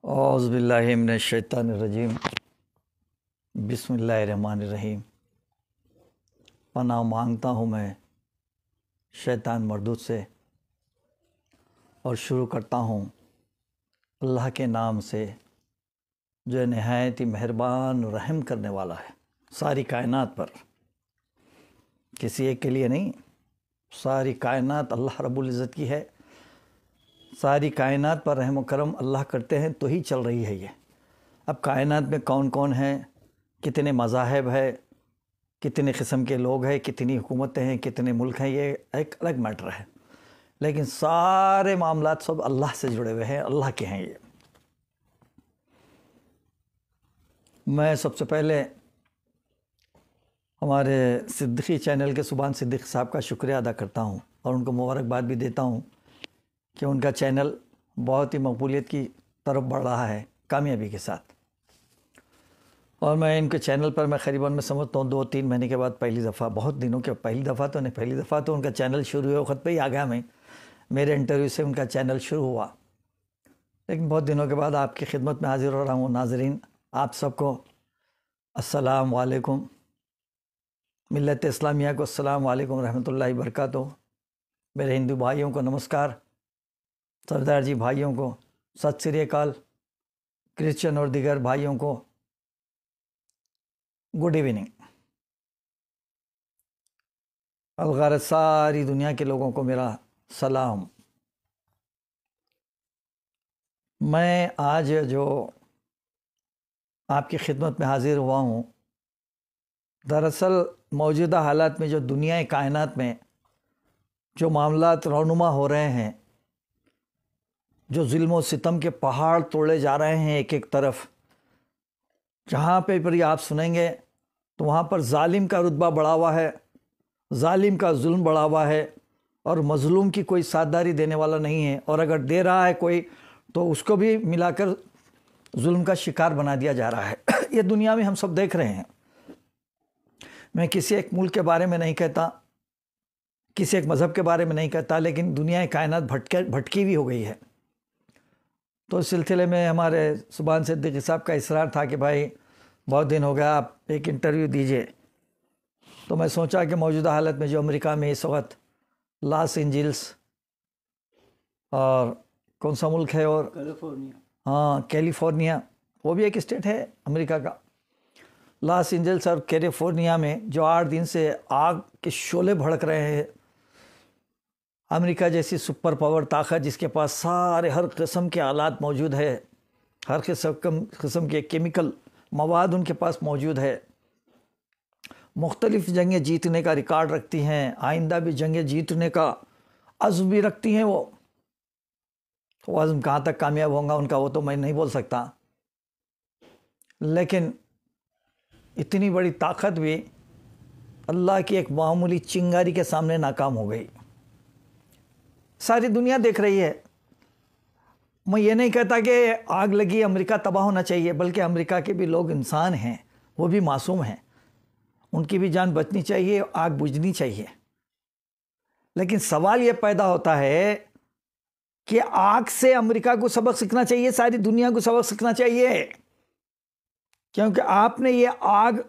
औज़ुबिल्लाहि मिनश्शैतानिर्रजीम बिस्मिल्लाहिर्रहमानिर्रहीम। पनाह मांगता हूँ मैं शैतान मरदूद से और शुरू करता हूँ अल्लाह के नाम से जो नहायत ही मेहरबान रहम करने वाला है सारी कायनात पर। किसी एक के लिए नहीं, सारी कायनात अल्लाह रब्बुल इज़्ज़त की है। सारी कायनात पर रहम व करम अल्लाह करते हैं तो ही चल रही है ये। अब कायनात में कौन कौन है, कितने मज़ाहब है, कितने किस्म के लोग हैं, कितनी हुकूमतें हैं, कितने मुल्क हैं, ये एक अलग मैटर है। लेकिन सारे मामलात सब अल्लाह से जुड़े हुए हैं, अल्लाह के हैं ये। मैं सबसे पहले हमारे सिद्दीकी चैनल के सुभान सिद्दीकी साहब का शुक्रिया अदा करता हूँ और उनको मुबारकबाद भी देता हूँ कि उनका चैनल बहुत ही मकबूलियत की तरफ बढ़ रहा है कामयाबी के साथ। और मैं इनके चैनल पर मैं क़रीबन मैं समझता हूँ 2-3 महीने के बाद पहली दफ़ा, बहुत दिनों के पहली दफ़ा तो नहीं, पहली दफ़ा तो उनका चैनल शुरू हुआ वक्त पे ही आ गया मैं, मेरे इंटरव्यू से उनका चैनल शुरू हुआ। लेकिन बहुत दिनों के बाद आपकी खिदमत में हाज़िर हो रहा हूँ। नाज़रीन, आप सबको अस्सलाम वालेकुम, मिल्लत इस्लामिया को अस्सलाम वालेकुम रहमतुल्लाहि बरकातहू। मेरे हिंदू भाइयों को नमस्कार, सरदार जी भाइयों को सत श्री अकाल, क्रिश्चियन और दीगर भाइयों को गुड इवनिंग। अलगार सारी दुनिया के लोगों को मेरा सलाम। मैं आज जो आपकी खिदमत में हाज़िर हुआ हूँ, दरअसल मौजूदा हालात में जो दुनिया कायनात में जो मामलात रौनुमा हो रहे हैं, जो जुल्म व सितम के पहाड़ तोड़े जा रहे हैं एक एक तरफ, जहाँ पे भी आप सुनेंगे तो वहाँ पर जालिम का रुतबा बढ़ा हुआ है, जालिम का जुल्म बढ़ा हुआ है और मज़लूम की कोई साझेदारी देने वाला नहीं है। और अगर दे रहा है कोई तो उसको भी मिलाकर जुल्म का शिकार बना दिया जा रहा है। ये दुनिया में हम सब देख रहे हैं। मैं किसी एक मुल्क के बारे में नहीं कहता, किसी एक मज़हब के बारे में नहीं कहता, लेकिन दुनिया कायनात भटकी हुई हो गई है। तो इस सिलसिले में हमारे सुभान सिद्दीकी साहब का इसरार था कि भाई बहुत दिन हो गया, आप एक इंटरव्यू दीजिए। तो मैं सोचा कि मौजूदा हालत में जो अमेरिका में इस वक्त लॉस एंजिल्स और कौन सा मुल्क है, और कैलिफोर्निया, हाँ कैलिफोर्निया, वो भी एक स्टेट है अमेरिका का। लॉस एंजिल्स और कैलिफोर्निया में जो 8 दिन से आग के शोले भड़क रहे हैं, अमेरिका जैसी सुपर पावर ताकत जिसके पास सारे हर किस्म के आलात मौजूद है, हर किस्म के केमिकल मवाद उनके पास मौजूद है, मुख्तलिफ जंगें जीतने का रिकॉर्ड रखती हैं, आइंदा भी जंगें जीतने का अज़्म भी रखती हैं। वो अज़्म कहाँ तक कामयाब होगा उनका वो तो मैं नहीं बोल सकता, लेकिन इतनी बड़ी ताकत भी अल्लाह की एक मामूली चिंगारी के सामने नाकाम हो गई। सारी दुनिया देख रही है। मैं ये नहीं कहता कि आग लगी अमेरिका तबाह होना चाहिए, बल्कि अमेरिका के भी लोग इंसान हैं, वो भी मासूम हैं, उनकी भी जान बचनी चाहिए, आग बुझनी चाहिए। लेकिन सवाल ये पैदा होता है कि आग से अमेरिका को सबक सीखना चाहिए, सारी दुनिया को सबक सीखना चाहिए, क्योंकि आपने ये आग,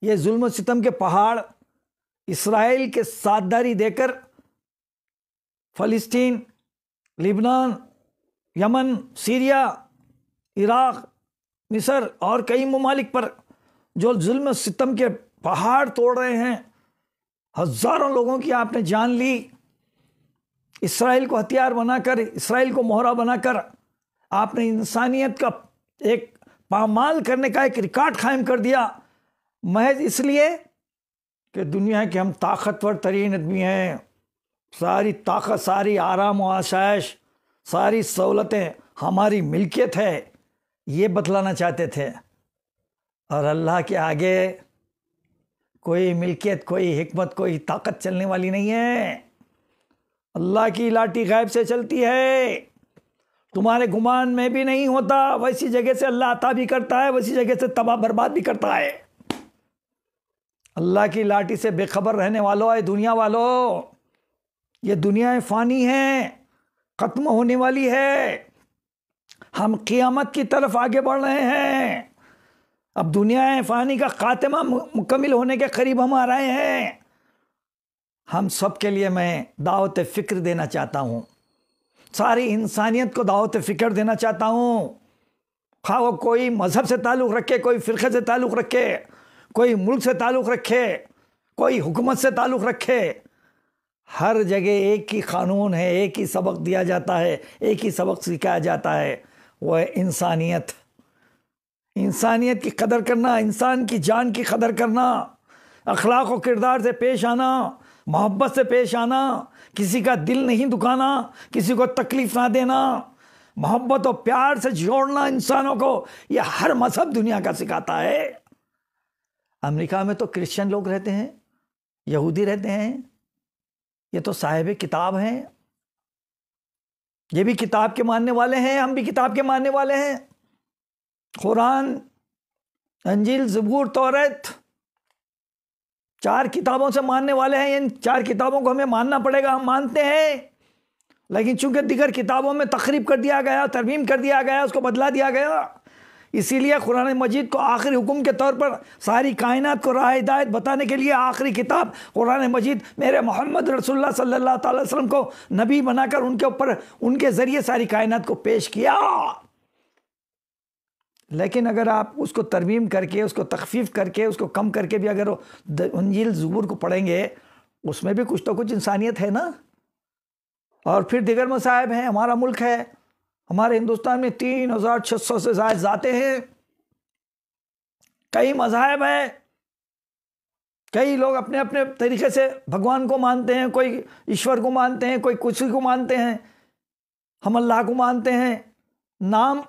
ये जुल्म सितम के पहाड़ इसराइल के साझेदारी देकर फ़लस्तीन, लिबनान, यमन, सीरिया, इराक़, मिस्र और कई ममालिक पर जो जुल्म सितम के पहाड़ तोड़ रहे हैं, हज़ारों लोगों की आपने जान ली, इसराइल को हथियार बनाकर, इसराइल को मोहरा बनाकर आपने इंसानियत का एक पामाल करने का एक रिकॉर्ड कायम कर दिया, महज इसलिए कि दुनिया के हम ताकतवर तरीन आदमी हैं, सारी ताकत, सारी आराम व आसाइश, सारी सहूलतें हमारी मिल्कियत है, ये बतलाना चाहते थे। और अल्लाह के आगे कोई मिल्कियत, कोई हिकमत, कोई ताकत चलने वाली नहीं है। अल्लाह की लाठी गैब से चलती है, तुम्हारे गुमान में भी नहीं होता। वैसी जगह से अल्लाह अता भी करता है, वैसी जगह से तबाह बर्बाद भी करता है। अल्लाह की लाठी से बेखबर रहने वालों, है दुनिया वालों, ये दुनिया फ़ानी है, ख़त्म होने वाली है। हम क़ियामत की तरफ आगे बढ़ रहे हैं। अब दुनिया फ़ानी का खात्मा मुकम्मल होने के करीब हम आ रहे हैं। हम सब के लिए मैं दावत फ़िक्र देना चाहता हूँ, सारी इंसानियत को दावत फ़िक्र देना चाहता हूँ। खा वो कोई मज़हब से ताल्लुक़ रखे, कोई फ़िरक़े से ताल्लुक़ रखे, कोई मुल्क से ताल्लुक़ रखे, कोई हुकूमत से ताल्लुक़ रखे, हर जगह एक ही क़ानून है, एक ही सबक दिया जाता है, एक ही सबक सिखाया जाता है, वह है इंसानियत। इंसानियत की कदर करना, इंसान की जान की कदर करना, अखलाक व किरदार से पेश आना, मोहब्बत से पेश आना, किसी का दिल नहीं दुखाना, किसी को तकलीफ़ ना देना, मोहब्बत और प्यार से जोड़ना इंसानों को, यह हर मज़हब दुनिया का सिखाता है। अमेरिका में तो क्रिश्चियन लोग रहते हैं, यहूदी रहते हैं, ये तो साहिब किताब हैं, ये भी किताब के मानने वाले हैं, हम भी किताब के मानने वाले हैं। कुरान, अंजील, ज़बूर, तौरात, 4 किताबों से मानने वाले हैं। इन 4 किताबों को हमें मानना पड़ेगा, हम मानते हैं। लेकिन चूंकि दिगर किताबों में तखरीब कर दिया गया, तरमीम कर दिया गया, उसको बदला दिया गया, इसीलिए कुरान मजीद को आखिरी हुक्म के तौर पर सारी कायनात को राह हिदायत बताने के लिए आखिरी किताब कुरान मजीद मेरे मोहम्मद रसूलुल्लाह सल्लल्लाहु अलैहि वसल्लम को नबी बनाकर उनके ऊपर, उनके ज़रिए सारी कायनात को पेश किया। लेकिन अगर आप उसको तरमीम करके, उसको तखफीफ करके, उसको कम करके भी अगर इंजील ज़बूर को पढ़ेंगे, उसमें भी कुछ तो कुछ इंसानियत है ना। और फिर दिगर मसाइब हैं। हमारा मुल्क है, हमारे हिंदुस्तान में 3600 से ज़ायद ज़ातें हैं, कई मज़ाहब हैं, कई लोग अपने अपने तरीक़े से भगवान को मानते हैं, कोई ईश्वर को मानते हैं, कोई कुछ को मानते हैं, हम अल्लाह को मानते हैं। नाम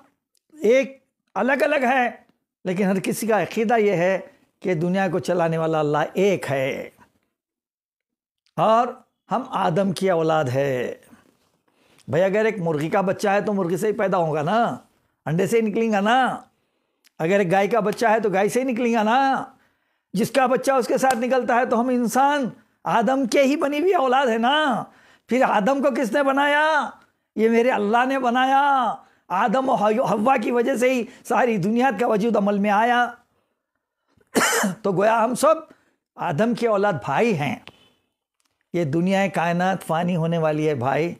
एक अलग अलग है, लेकिन हर किसी का अक़ीदा ये है कि दुनिया को चलाने वाला अल्लाह एक है और हम आदम की औलाद है। भाई अगर एक मुर्गी का बच्चा है तो मुर्गी से ही पैदा होगा ना, अंडे से ही निकलेगा ना। अगर एक गाय का बच्चा है तो गाय से ही निकलेगा ना। जिसका बच्चा उसके साथ निकलता है, तो हम इंसान आदम के ही बनी हुई औलाद है ना। फिर आदम को किसने बनाया? ये मेरे अल्लाह ने बनाया। आदम और हव्वा की वजह से ही सारी दुनिया का वजूद अमल में आया। तो गोया हम सब आदम की औलाद भाई हैं। ये दुनिया कायनात फ़ानी होने वाली है भाई।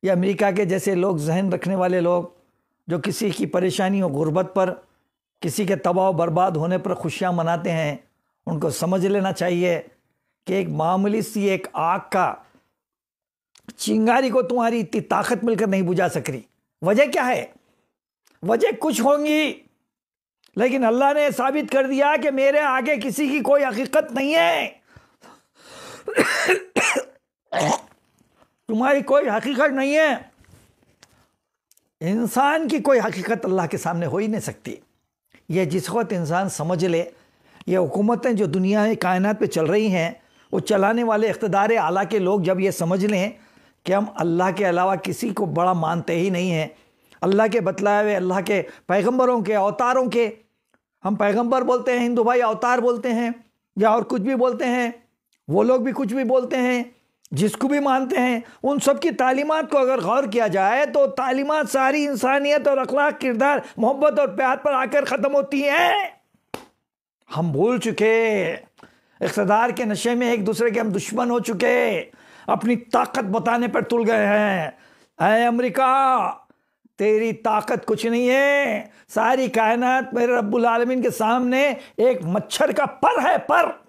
ये अमेरिका के जैसे लोग, जहन रखने वाले लोग, जो किसी की परेशानी और गुर्बत पर, किसी के तबाह बर्बाद होने पर खुशियाँ मनाते हैं, उनको समझ लेना चाहिए कि एक मामूली सी एक आग का चिंगारी को तुम्हारी इतनी ताकत मिलकर नहीं बुझा सक रही। वजह क्या है? वजह कुछ होंगी, लेकिन अल्लाह ने साबित कर दिया कि मेरे आगे किसी की कोई हकीकत नहीं है। तुम्हारी कोई हकीकत नहीं है। इंसान की कोई हकीकत अल्लाह के सामने हो ही नहीं सकती। ये जिस वक्त इंसान समझ ले, ये हुकूमतें जो दुनिया में कायनात पे चल रही हैं, वो चलाने वाले इक़्तिदार आला के लोग जब ये समझ लें कि हम अल्लाह के अलावा किसी को बड़ा मानते ही नहीं हैं, अल्लाह के बतलाए हुए, अल्लाह के पैगंबरों के, अवतारों के, हम पैगंबर बोलते हैं, हिंदू भाई अवतार बोलते हैं, या और कुछ भी बोलते हैं, वो लोग भी कुछ भी बोलते हैं, जिसको भी मानते हैं, उन सब की तालीमात को अगर गौर किया जाए तो तालीमात सारी इंसानियत और अखलाक, किरदार, मोहब्बत और प्यार पर आकर ख़त्म होती हैं। हम भूल चुके, इक़्तिदार के नशे में एक दूसरे के हम दुश्मन हो चुके, अपनी ताकत बताने पर तुल गए हैं। ऐ अमेरिका, तेरी ताकत कुछ नहीं है। सारी कायनात मेरे रब्बुल आलमीन के सामने एक मच्छर का पर है, पर।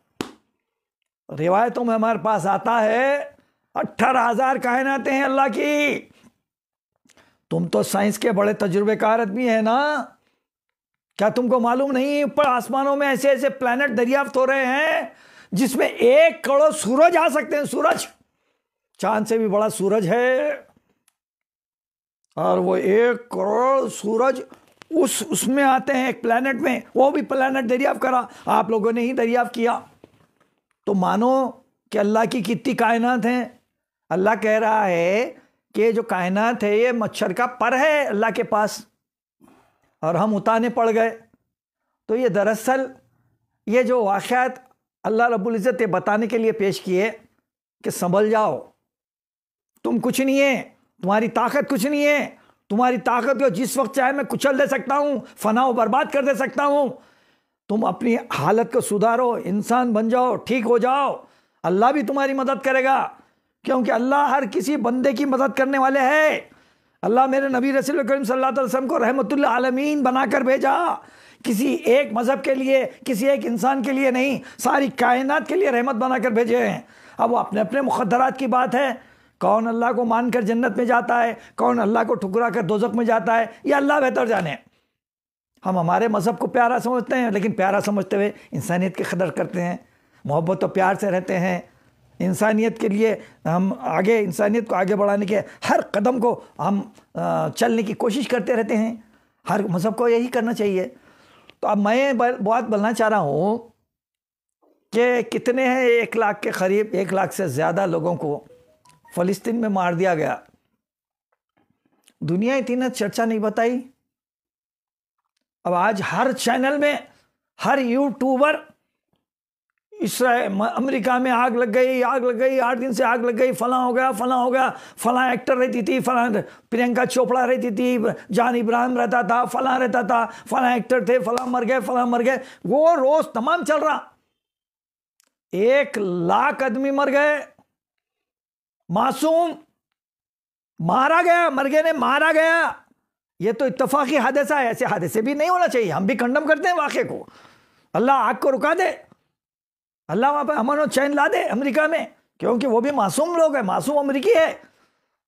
रिवायतों में हमारे पास आता है 18,000 कायनातें हैं अल्लाह की। तुम तो साइंस के बड़े तजुर्बेकार आदमी है ना, क्या तुमको मालूम नहीं ऊपर आसमानों में ऐसे ऐसे प्लैनेट दरियाफ्त हो रहे हैं जिसमें 1 करोड़ सूरज आ सकते हैं। सूरज चांद से भी बड़ा सूरज है, और वो 1 करोड़ सूरज उसमें आते हैं एक प्लैनेट में। वो भी प्लैनेट दरियाफ्त करा, आप लोगों ने ही दरियाफ्त किया। तो मानो कि अल्लाह की कितनी कायनात हैं। अल्लाह कह रहा है कि जो कायनात है ये मच्छर का पर है अल्लाह के पास, और हम उताने पड़ गए। तो ये दरअसल ये जो वाक़यात अल्लाह रब्बुल इज़्ज़त ने बताने के लिए पेश किए कि संभल जाओ, तुम कुछ नहीं है, तुम्हारी ताकत कुछ नहीं है, तुम्हारी ताकत को जिस वक्त चाहे मैं कुचल दे सकता हूं, फना बर्बाद कर दे सकता हूं। तुम अपनी हालत को सुधारो, इंसान बन जाओ, ठीक हो जाओ, अल्लाह भी तुम्हारी मदद करेगा, क्योंकि अल्लाह हर किसी बंदे की मदद करने वाले है। अल्लाह मेरे नबी रसूल करीम सल्लल्लाहु अलैहि वसल्लम को रहमतुल्लिल आलमीन बनाकर भेजा, किसी एक मजहब के लिए, किसी एक इंसान के लिए नहीं, सारी कायनात के लिए रहमत बनाकर भेजे हैं। अब वो अपने अपने मुक़द्दरात की बात है, कौन अल्लाह को मानकर जन्नत में जाता है, कौन अल्लाह को ठुकरा कर दोज़ख में जाता है, ये अल्लाह बेहतर जाने। हम हमारे मज़हब को प्यारा समझते हैं, लेकिन प्यारा समझते हुए इंसानियत की कदर करते हैं, मोहब्बत और प्यार से रहते हैं। इंसानियत के लिए हम आगे, इंसानियत को आगे बढ़ाने के हर कदम को हम चलने की कोशिश करते रहते हैं। हर मज़हब को यही करना चाहिए। तो अब मैं बात बोलना चाह रहा हूँ कि कितने हैं, 1 लाख के करीब, 1 लाख से ज़्यादा लोगों को फ़लस्तीन में मार दिया गया। दुनिया इतनी चर्चा नहीं बताई। अब आज हर चैनल में, हर यूट्यूबर, इसराइल, अमेरिका में आग लग गई, आग लग गई, 8 दिन से आग लग गई, फला हो गया, फला हो गया, फला एक्टर रहती थी, फला प्रियंका चोपड़ा रहती थी, जान इब्राहिम रहता था, फला रहता था, फला एक्टर थे, फला मर गए, फला मर गए, वो रोज तमाम चल रहा। 1 लाख आदमी मर गए, मासूम मारा गया, मर गए ने मारा गया। ये तो इत्तफाकी हादसा है, ऐसे हादसे भी नहीं होना चाहिए। हम भी कंडम करते हैं वाक़े को। अल्लाह आग को रुका दे, अल्लाह वहां पर अमन और चैन ला दे अमेरिका में, क्योंकि वो भी मासूम लोग हैं, मासूम अमेरिकी है,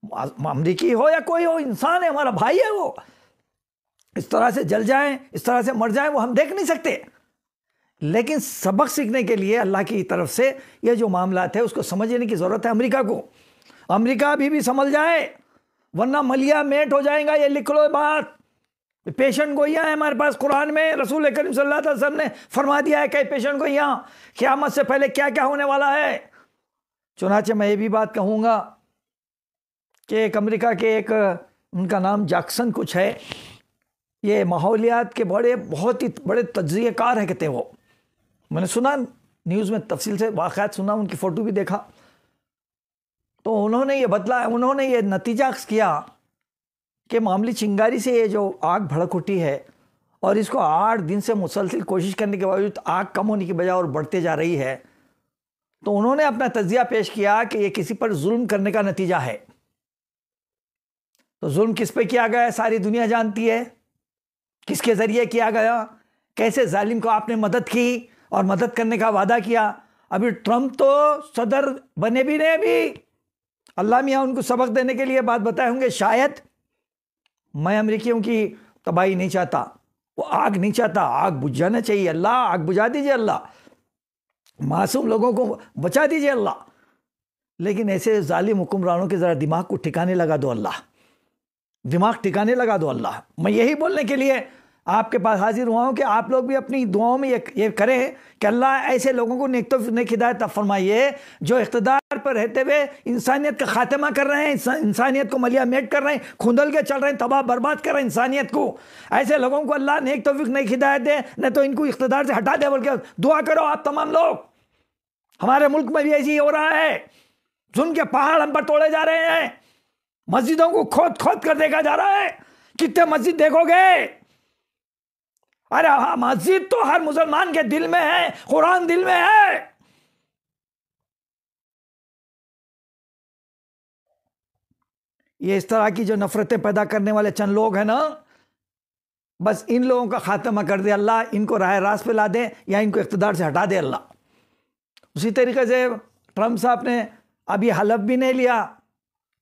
अमेरिकी हो या कोई हो, इंसान है, हमारा भाई है। वो इस तरह से जल जाएं, इस तरह से मर जाएं, वो हम देख नहीं सकते। लेकिन सबक सीखने के लिए अल्लाह की तरफ से ये जो मामला है उसको समझने की ज़रूरत है अमेरिका को। अमेरिका अभी भी समझ जाए, वरना मलिया मेट हो जाएगा। ये लिख लो बात, पेशेंट गोइयाँ है हमारे पास। कुरान में रसूल करीम सल्लल्लाहु अलैहि वसल्लम ने फरमा दिया है कि पेशेंट गोइयाँ क़यामत से पहले क्या क्या होने वाला है। चुनाचे मैं ये भी बात कहूँगा कि एक अमेरिका के एक, उनका नाम जैक्सन कुछ है, ये माहौलियात के बहुत ही बड़े तज्ज़ियेकार हैं कहते हैं वो। मैंने सुना न्यूज़ में, तफसील से वाक़यात सुना, उनकी फ़ोटो भी देखा। तो उन्होंने ये नतीजा किया कि मामूली चिंगारी से ये जो आग भड़क उठी है, और इसको 8 दिन से मुसलसल कोशिश करने के बावजूद आग कम होने की बजाय और बढ़ते जा रही है। तो उन्होंने अपना तज्जिया पेश किया कि ये किसी पर जुल्म करने का नतीजा है। तो जुल्म किस पे किया गया है सारी दुनिया जानती है, किसके ज़रिए किया गया, कैसे जालिम को आपने मदद की और मदद करने का वादा किया। अभी ट्रंप तो सदर बने भी नहीं, अभी अल्लाह मियाँ उनको सबक देने के लिए बात बताए होंगे शायद। मैं अमेरिकियों की तबाही नहीं चाहता, वो आग नहीं चाहता, आग बुझ जाना चाहिए। अल्लाह आग बुझा दीजिए, अल्लाह मासूम लोगों को बचा दीजिए अल्लाह। लेकिन ऐसे जालिम हुक्मरानों के ज़रा दिमाग को ठिकाने लगा दो अल्लाह, दिमाग ठिकाने लगा दो अल्लाह। मैं यही बोलने के लिए आपके पास हाजिर हुआ हूँ कि आप लोग भी अपनी दुआओं में ये करें कि अल्लाह ऐसे लोगों को नेक हिदायत फरमाइए जो इख्तिदार पर रहते हुए इंसानियत का खात्मा कर रहे हैं, इंसानियत को मलिया मेट कर रहे हैं, खुंदल के चल रहे हैं, तबाह बर्बाद कर रहे हैं इंसानियत को। ऐसे लोगों को अल्लाह नेक तौफीक, नेक हिदायत दे, नहीं तो इनको इख्तिदार से हटा दे। बल्कि दुआ करो आप तमाम लोग। हमारे मुल्क में भी ऐसे ही हो रहा है, जुल्म के पहाड़ हम पर तोड़े जा रहे हैं, मस्जिदों को खोद खोद कर देखा जा रहा है। कितने मस्जिद देखोगे? अरे हाँ, मस्जिद तो हर मुसलमान के दिल में है, कुरान दिल में है। ये इस तरह की जो नफरतें पैदा करने वाले चंद लोग हैं ना, बस इन लोगों का खात्मा कर दे अल्लाह, इनको राह रास्त पे ला दे या इनको इख्तिदार से हटा दे अल्लाह। उसी तरीके से ट्रंप साहब ने अभी हलफ भी नहीं लिया,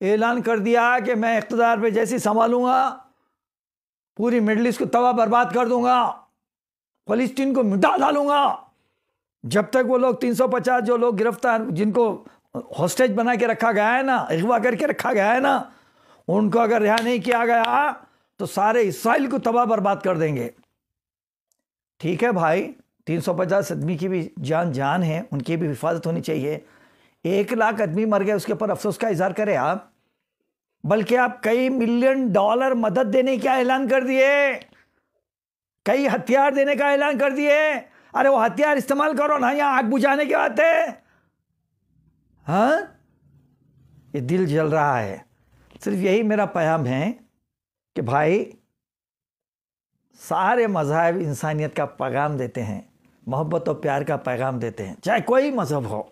ऐलान कर दिया कि मैं इख्तिदार पे जैसे संभालूंगा पूरी मिडल ईस्ट को तबाह बर्बाद कर दूंगा, फ़लस्तीन को मिटा डालूंगा। जब तक वो लोग 350 जो लोग गिरफ्तार, जिनको हॉस्टेज बना के रखा गया है ना, अगवा करके रखा गया है ना, उनको अगर रिहा नहीं किया गया तो सारे इसराइल को तबाह बर्बाद कर देंगे। ठीक है भाई, 350 आदमी की भी जान है, उनकी भी हिफाजत होनी चाहिए। 1 लाख आदमी मर गए, उसके ऊपर अफसोस का इजहार करें आप? बल्कि आप कई $मिलियन मदद देने का ऐलान कर दिए, कई हथियार देने का ऐलान कर दिए। अरे वो हथियार इस्तेमाल करो ना, यहाँ आग बुझाने की बात है। हाँ, ये दिल जल रहा है। सिर्फ यही मेरा पैगाम है कि भाई सारे मज़हब इंसानियत का पैगाम देते हैं, मोहब्बत और प्यार का पैगाम देते हैं, चाहे कोई मज़हब हो।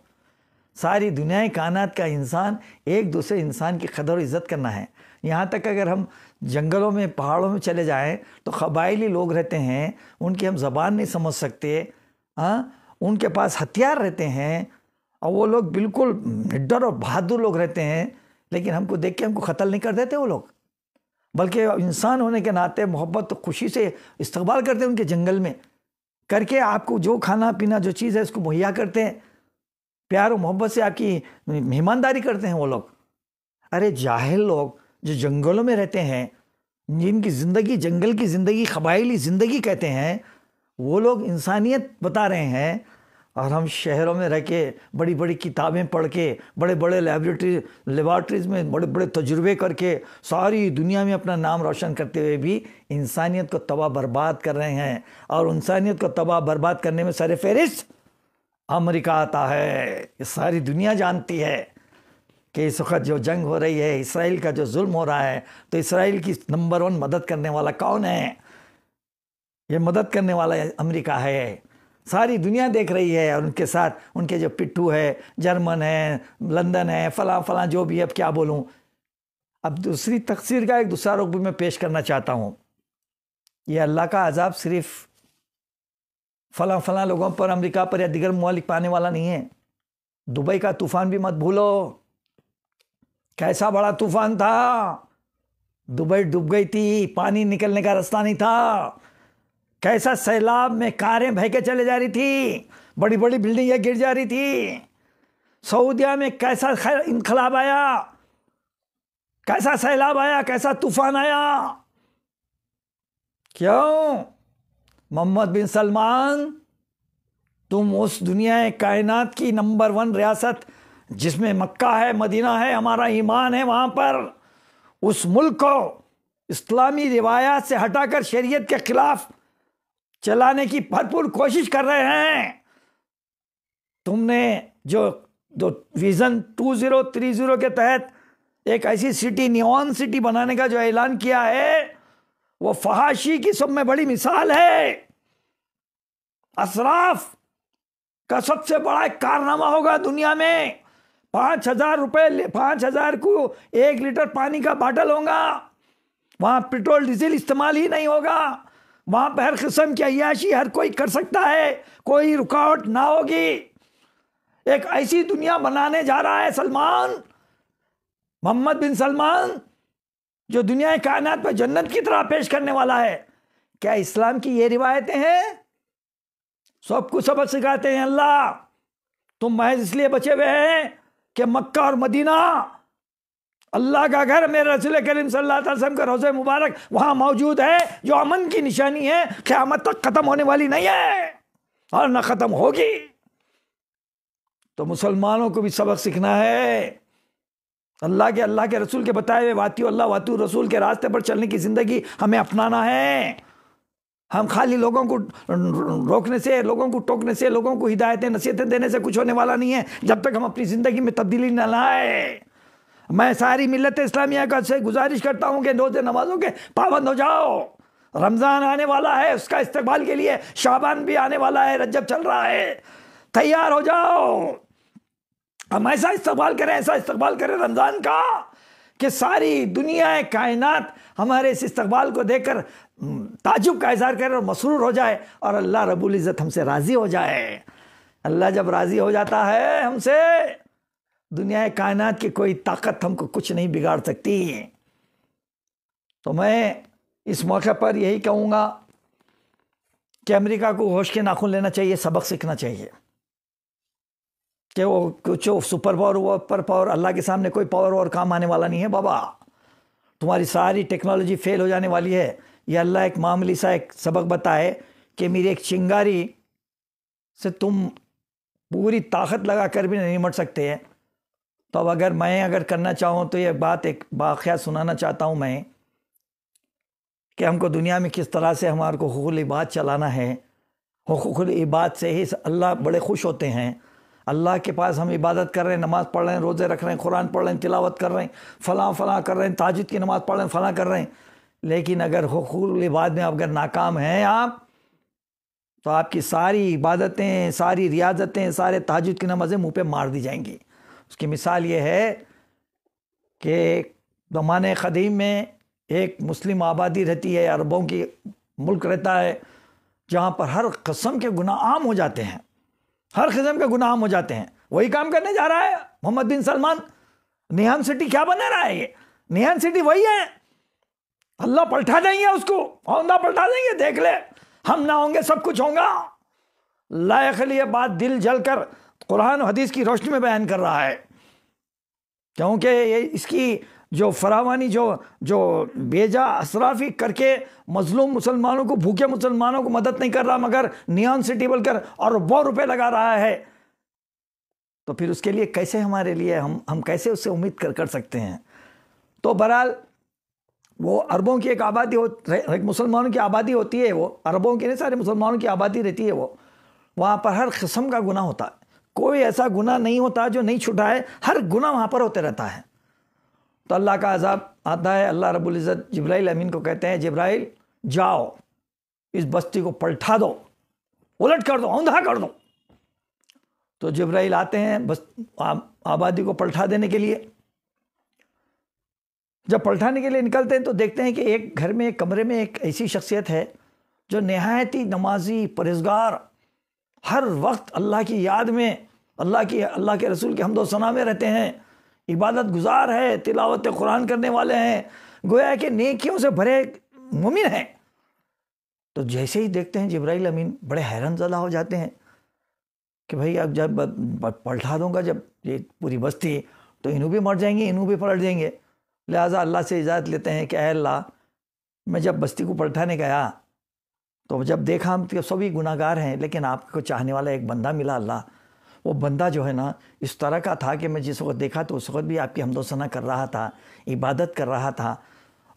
सारी दुनिया कायनात का इंसान एक दूसरे इंसान की कदर और इज़्ज़त करना है। यहाँ तक अगर हम जंगलों में पहाड़ों में चले जाएं तो कबायली लोग रहते हैं, उनकी हम ज़बान नहीं समझ सकते, उनके पास हथियार रहते हैं और वो लोग बिल्कुल निडर और बहादुर लोग रहते हैं, लेकिन हमको देख के हमको कत्ल नहीं कर देते वो लोग, बल्कि इंसान होने के नाते मोहब्बत तो खुशी से इस्तकबाल करते हैं उनके जंगल में, करके आपको जो खाना पीना जो चीज़ है उसको मुहैया करते हैं, प्यार और मोहब्बत से आपकी मेहमानदारी करते हैं वो लोग। अरे जाहिल लोग जो जंगलों में रहते हैं, जिनकी ज़िंदगी जंगल की ज़िंदगी कबायली ज़िंदगी कहते हैं, वो लोग इंसानियत बता रहे हैं, और हम शहरों में रह के बड़ी बड़ी किताबें पढ़ के बड़े बड़े लेबॉर्ट्रीज़ में बड़े बड़े तजुर्बे करके सारी दुनिया में अपना नाम रोशन करते हुए भी इंसानियत को तबाह बर्बाद कर रहे हैं। और इंसानियत को तबाह बर्बाद करने में सर फहरिस्त अमेरिका आता है। ये सारी दुनिया जानती है कि इस वक्त जो जंग हो रही है, इसराइल का जो जुल्म हो रहा है, तो इसराइल की नंबर 1 मदद करने वाला कौन है? ये मदद करने वाला अमेरिका है। सारी दुनिया देख रही है, और उनके साथ उनके जो पिट्ठू है, जर्मन है, लंदन है, फलां फलां जो भी, अब क्या बोलूं। अब दूसरी तफसीर का एक दूसरा रुख भी मैं पेश करना चाहता हूं। ये अल्लाह का अजाब सिर्फ फलां फलां लोगों पर, अमेरिका पर या दिगर ममालिक पाने वाला नहीं है। दुबई का तूफान भी मत भूलो, कैसा बड़ा तूफान था। दुबई डूब गई थी, पानी निकलने का रास्ता नहीं था। कैसा सैलाब में कारें बह के चले जा रही थी, बड़ी बड़ी बिल्डिंगें गिर जा रही थी। सऊदिया में कैसा इनकलाब आया, कैसा सैलाब आया, कैसा तूफान आया। क्यों? मोहम्मद बिन सलमान, तुम उस दुनिया कायनात की नंबर 1 रियासत जिसमें मक्का है, मदीना है, हमारा ईमान है, वहां पर उस मुल्क को इस्लामी रिवायात से हटाकर शरीयत के खिलाफ चलाने की भरपूर कोशिश कर रहे हैं। तुमने जो विजन 2030 के तहत एक ऐसी सिटी, नियॉन सिटी बनाने का जो ऐलान किया है, वो फहाशी की सब में बड़ी मिसाल है। असराफ का सबसे बड़ा एक कारनामा होगा दुनिया में। 5,000 रुपए, 5,000 को 1 लीटर पानी का बाटल होगा। वहां पेट्रोल डीजल इस्तेमाल ही नहीं होगा। वहां पर हर किस्म की अय्याशी हर कोई कर सकता है, कोई रुकावट ना होगी। एक ऐसी दुनिया बनाने जा रहा है सलमान, मोहम्मद बिन सलमान, जो दुनिया कायनात में जन्नत की तरह पेश करने वाला है। क्या इस्लाम की ये रिवायतें हैं? सबको सबक सिखाते हैं अल्लाह, तुम महज इसलिए बचे हुए हैं कि मक्का और मदीना अल्लाह का घर, मेरे रसूल करीम सल्लल्लाहु अलैहि वसल्लम का रोज़े मुबारक वहां मौजूद है, जो अमन की निशानी है, क़यामत तक खत्म होने वाली नहीं है और न खत्म होगी। तो मुसलमानों को भी सबक सीखना है। अल्लाह के रसूल के बताए हुए वातियो अल्लाह वातियो रसूल के रास्ते पर चलने की जिंदगी हमें अपनाना है। हम खाली लोगों को रोकने से, लोगों को टोकने से, लोगों को हिदायतें नसीहतें देने से कुछ होने वाला नहीं है, जब तक हम अपनी जिंदगी में तब्दीली न लाए। मैं सारी मिल्लत इस्लामिया का से गुजारिश करता हूं कि रोज़े नमाजों के पाबंद हो जाओ। रमज़ान आने वाला है, उसका इस्तकबाल के लिए शाबान भी आने वाला है, रजब चल रहा है, तैयार हो जाओ। हम ऐसा इस्तकबाल करें रमज़ान का कि सारी दुनिया कायनात हमारे इस इस्तकबाल को देखकर ताजुब का इज़हार करे और मसरूर हो जाए, और अल्लाह रब्बुल इज़्ज़त हमसे राज़ी हो जाए। अल्लाह जब राज़ी हो जाता है हमसे, दुनिया कायनात की कोई ताकत हमको कुछ नहीं बिगाड़ सकती। तो मैं इस मौके पर यही कहूँगा कि अमेरिका को होश के नाखून लेना चाहिए, सबक सीखना चाहिए कि वो कुछ सुपर पावर, वो अपर पावर, अल्लाह के सामने कोई पावर और काम आने वाला नहीं है। बाबा, तुम्हारी सारी टेक्नोलॉजी फेल हो जाने वाली है। ये अल्लाह एक मामूली सा एक सबक बताए कि मेरी एक चिंगारी से तुम पूरी ताकत लगा कर भी नहीं निमट सकते हैं। तो अब अगर करना चाहूँ तो ये बात, एक वाक़या सुनाना चाहता हूँ मैं, कि हमको दुनिया में किस तरह से हमारे को हुकूक़ुल इबाद चलाना है। हुकूक़ुल इबाद से ही अल्लाह बड़े खुश होते हैं। अल्लाह के पास हम इबादत कर रहे हैं, नमाज़ पढ़ रहे हैं, रोज़े रख रहे हैं, कुरान पढ़ रहे हैं, तिलावत कर रहे हैं, फ़लाँ कर रहे हैं, ताजुद की नमाज़ पढ़ रहे हैं, फ़लाँ कर रहे हैं, लेकिन अगर हुकूकुल इबाद में अगर नाकाम हैं आप, तो आपकी सारी इबादतें, सारी रियाजतें, सारे तहज्जुद की नमाज़ें मुंह पे मार दी जाएंगी। उसकी मिसाल ये है कि ज़माने क़दीम में एक मुस्लिम आबादी रहती है, अरबों की मुल्क रहता है, जहाँ पर हर किस्म के गुनाह आम हो जाते हैं, हर किस्म के गुनाह आम हो जाते हैं। वही काम करने जा रहा है मोहम्मद बिन सलमान। निहान सिटी क्या बना रहा है? ये निहान सिटी वही है। अल्लाह पलटा देंगे उसको, औंधा पलटा देंगे, देख ले, हम ना होंगे सब कुछ होगा। लायक ये बात दिल जलकर कुरान और हदीस की रोशनी में बयान कर रहा है, क्योंकि ये इसकी जो फरावानी, जो बेजा असराफी करके मजलूम मुसलमानों को, भूखे मुसलमानों को मदद नहीं कर रहा, मगर नियॉन सिटी बोलकर अरबों रुपए लगा रहा है, तो फिर उसके लिए कैसे हमारे लिए हम कैसे उससे उम्मीद कर सकते हैं? तो बहरहाल वो अरबों की एक आबादी एक मुसलमानों की आबादी होती है, वो अरबों की नहीं, सारे मुसलमानों की आबादी रहती है। वो वहाँ पर हर किस्म का गुनाह होता है, कोई ऐसा गुनाह नहीं होता जो नहीं छुटा है, हर गुनाह वहाँ पर होते रहता है। तो अल्लाह का अज़ाब आता है। अल्लाह रब्बुल इज़्ज़त जिब्राइल अमीन को कहते हैं, जिब्राइल जाओ इस बस्ती को पलटा दो, उलट कर दो, औंधा कर दो। तो जिब्राइल आते हैं बस आबादी को पलटा देने के लिए। जब पलटाने के लिए निकलते हैं तो देखते हैं कि एक घर में, एक कमरे में एक ऐसी शख्सियत है जो निहायत ही नमाजी, परहेज़गार, हर वक्त अल्लाह की याद में, अल्लाह के रसूल के हम्दो सना में रहते हैं, इबादत गुजार है, तिलावत कुरान करने वाले हैं, गोया कि नेकियों से भरे मोमिन हैं। तो जैसे ही देखते हैं जिब्राइल अमीन, बड़े हैरान ज़दा हो जाते हैं कि भाई अब जब पलटा दूंगा जब ये पूरी बस्ती, तो इन्हों भी मर जाएंगे, इन्हों भी पलट जाएंगे। लिहाजा अल्लाह से इजाज़त लेते हैं कि अल्लाह, मैं जब बस्ती को पलटाने गया तो जब देखा हम तो सभी गुनाहगार हैं, लेकिन आपको चाहने वाला एक बंदा मिला अल्लाह। वो बंदा जो है ना इस तरह का था कि मैं जिस वक्त देखा तो उस वक्त भी आपकी हम्दोसना कर रहा था, इबादत कर रहा था,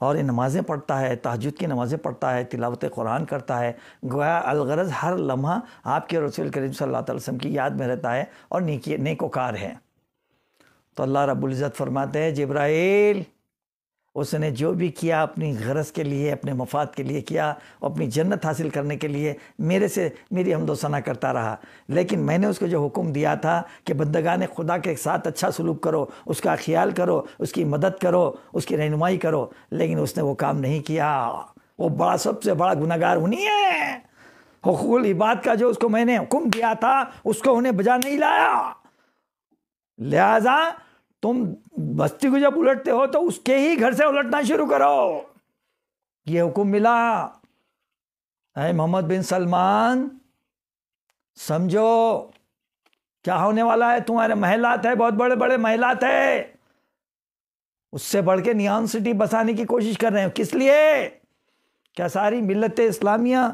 और ये नमाज़ें पढ़ता है, तहज्जुद की नमाज़ें पढ़ता है, तिलावत कुरान करता है, गोया अलगरज हर लम्हा आपके रसूल करीम सल्लल्लाहु अलैहि वसल्लम की याद में रहता है और नेकोकार है। तो अल्लाह रब्बुल इज़्ज़त फरमाते हैं, जिब्राइल उसने जो भी किया अपनी गरज के लिए, अपने मफाद के लिए किया, अपनी जन्नत हासिल करने के लिए मेरे से मेरी हमदोसना करता रहा, लेकिन मैंने उसको जो हुक्म दिया था कि बंदगान खुदा के साथ अच्छा सलूक करो, उसका ख्याल करो, उसकी मदद करो, उसकी रहनुमाई करो, लेकिन उसने वो काम नहीं किया। वो बड़ा, सबसे बड़ा गुनहगार उन्हीं है। हुकूकुल इबाद का जो उसको मैंने हुक्म दिया था उसको उन्हें बजा नहीं लाया। लिहाजा तुम बस्ती को जब उलटते हो तो उसके ही घर से उलटना शुरू करो। ये हुक्म मिला। ऐ मोहम्मद बिन सलमान, समझो क्या होने वाला है। तुम्हारे महलात है, बहुत बड़े बड़े महलात है, उससे बढ़ के नियान सिटी बसाने की कोशिश कर रहे हो। किस लिए? क्या सारी मिल्लत इस्लामिया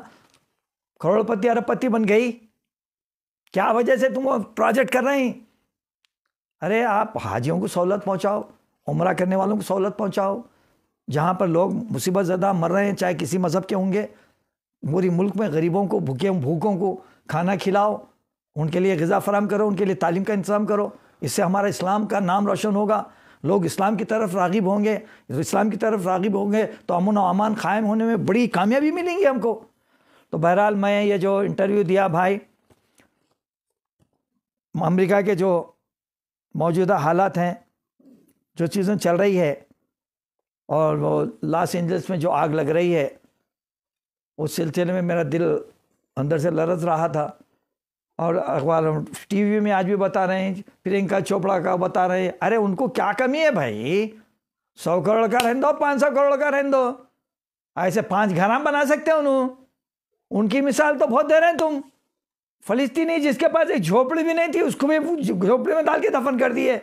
करोड़पति अरबपति बन गई? क्या वजह से तुम प्रोजेक्ट कर रहे हैं? अरे आप हाजियों को सहूलत पहुंचाओ, उम्रा करने वालों को सहूलत पहुंचाओ, जहाँ पर लोग मुसीबत ज़्यादा मर रहे हैं, चाहे किसी मज़हब के होंगे, पूरी मुल्क में गरीबों को, भूखों को खाना खिलाओ, उनके लिए ग़िज़ा फराहम करो, उनके लिए तालीम का इंतज़ाम करो। इससे हमारा इस्लाम का नाम रोशन होगा, लोग इस्लाम की तरफ राग़िब होंगे। इस्लाम की तरफ राग़िब होंगे तो अमन और अमान क़ायम होने में बड़ी कामयाबी मिलेंगी हमको। तो बहरहाल मैं ये जो इंटरव्यू दिया भाई, अमेरिका के जो मौजूदा हालात हैं, जो चीज़ें चल रही है, और वो लॉस एंजल्स में जो आग लग रही है, उस सिलसिले में मेरा दिल अंदर से लरज़ रहा था। और अखबार टीवी में आज भी बता रहे हैं, प्रियंका चोपड़ा का बता रहे हैं। अरे उनको क्या कमी है भाई? 100 करोड़ का रहने दो, 500 करोड़ का रहने दो, ऐसे 5 घर बना सकते हो। उनकी मिसाल तो बहुत दे रहे हैं तुम। फ़लस्तीनी जिसके पास एक झोपड़ी भी नहीं थी, उसको भी झोपड़ी में डाल के दफन कर दिए।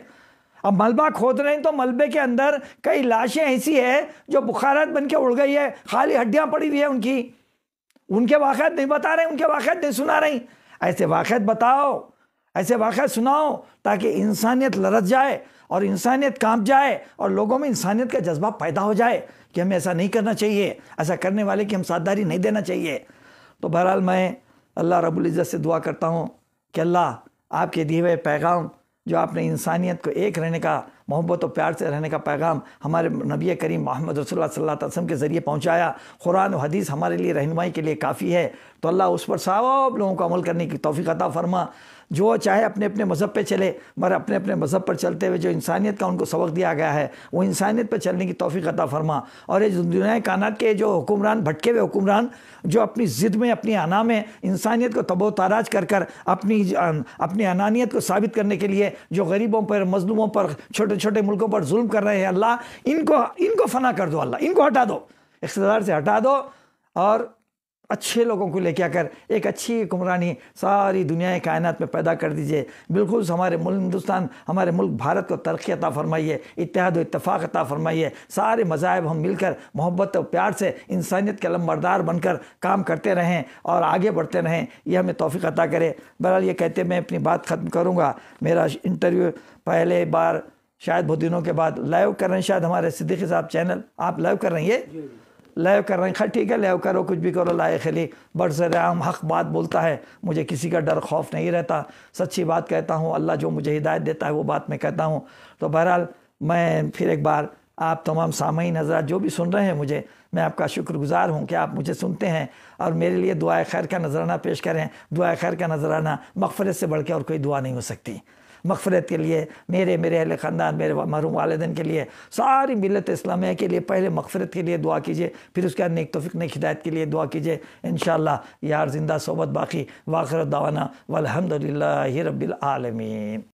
अब मलबा खोद रहे हैं तो मलबे के अंदर कई लाशें ऐसी है जो बुखारात बन के उड़ गई है, खाली हड्डियां पड़ी हुई है उनकी। उनके वाक़यात नहीं बता रहे, उनके वाक़यात नहीं सुना रही। ऐसे वाक़यात बताओ, ऐसे वाक़यात सुनाओ, ताकि इंसानियत लरज़ जाए और इंसानियत कांप जाए और लोगों में इंसानियत का जज्बा पैदा हो जाए कि हमें ऐसा नहीं करना चाहिए, ऐसा करने वाले की हम साझेदारी नहीं देना चाहिए। तो बहरहाल मैं अल्लाह रब्बुल इज़्ज़त से दुआ करता हूँ कि अल्लाह आपके दिए हुए पैगाम, जो आपने इंसानियत को एक रहने का मोहब्बत और प्यार से रहने का पैगाम हमारे नबी करीम मोहम्मद रसूलुल्लाह सल्लल्लाहु अलैहि वसल्लम के ज़रिए पहुँचाया। कुरान और हदीस हमारे लिए रहनुमाई के लिए काफ़ी है। तो अल्लाह उस पर सब लोगों को अमल करने की तौफीक अता फरमा। जो चाहे अपने अपने मज़हब पे चले, मगर अपने अपने मज़हब पर चलते हुए जो इंसानियत का उनको सबक दिया गया है वो इंसानियत पर चलने की तौफीक अता फरमा। और ये दुनिया कायनात के जो हुक्मरान, भटके हुए हुक्मरान, जो अपनी ज़िद में, अपनी अना में इंसानियत को तबो ताराज कर कर अपनी अनानियत को साबित करने के लिए जो गरीबों पर, मजलूमों पर, छोटे छोटे मुल्कों पर जुल्म कर रहे हैं, अल्लाह इनको फना कर दो, अल्लाह इनको हटा दो, इख्तियार से हटा दो और अच्छे लोगों को लेके आकर एक अच्छी हुक्मरानी सारी दुनिया कायनात में पैदा कर दीजिए। बिल्कुल हमारे मुल्क हिंदुस्तान, हमारे मुल्क भारत को तरक्की अता फरमाइए, इत्तेहाद व इत्तफाक अता फरमाइए। सारे मज़ाहिब हम मिलकर मोहब्बत और प्यार से इंसानियत के लंबरदार बनकर काम करते रहें और आगे बढ़ते रहें, ये हमें तौफीक अता करे। बहरहाल ये कहते मैं अपनी बात ख़त्म करूँगा। मेरा इंटरव्यू पहले बार शायद बहुत दिनों के बाद लाइव कर रहे हैं, शायद हमारे सिद्दीकी साहब चैनल, आप लाइव कर रहे हैं, ये लाइव कर रहे हैं। खैर ठीक है, लाइव करो, कुछ भी करो, लाए खली बरसर आम हक़ बात बोलता है, मुझे किसी का डर खौफ नहीं रहता, सच्ची बात कहता हूँ। अल्लाह जो मुझे हिदायत देता है वो बात मैं कहता हूँ। तो बहरहाल मैं फिर एक बार आप तमाम सामईन हज़रात जो भी सुन रहे हैं मुझे, मैं आपका शुक्रगुज़ार हूँ कि आप मुझे सुनते हैं और मेरे लिए दुआए खैर का नजराना पेश करें। दुआए खैर का नजराना मग़फ़िरत से बढ़ के और कोई दुआ नहीं हो सकती। मग़फ़िरत के लिए मेरे अहले ख़ानदान, मेरे मरहूम वालिदैन के लिए, सारी मिल्लत इस्लामिया के लिए पहले मग़फ़िरत के लिए दुआ कीजिए, फिर उसके बाद नेक तौफ़ीक़, नेक हिदायत के लिए दुआ कीजिए। इंशाअल्लाह यार ज़िंदा सोबत बाकी। व आखिर दावाना वल्हम्दुलिल्लाहि रब्बिल आलमीन।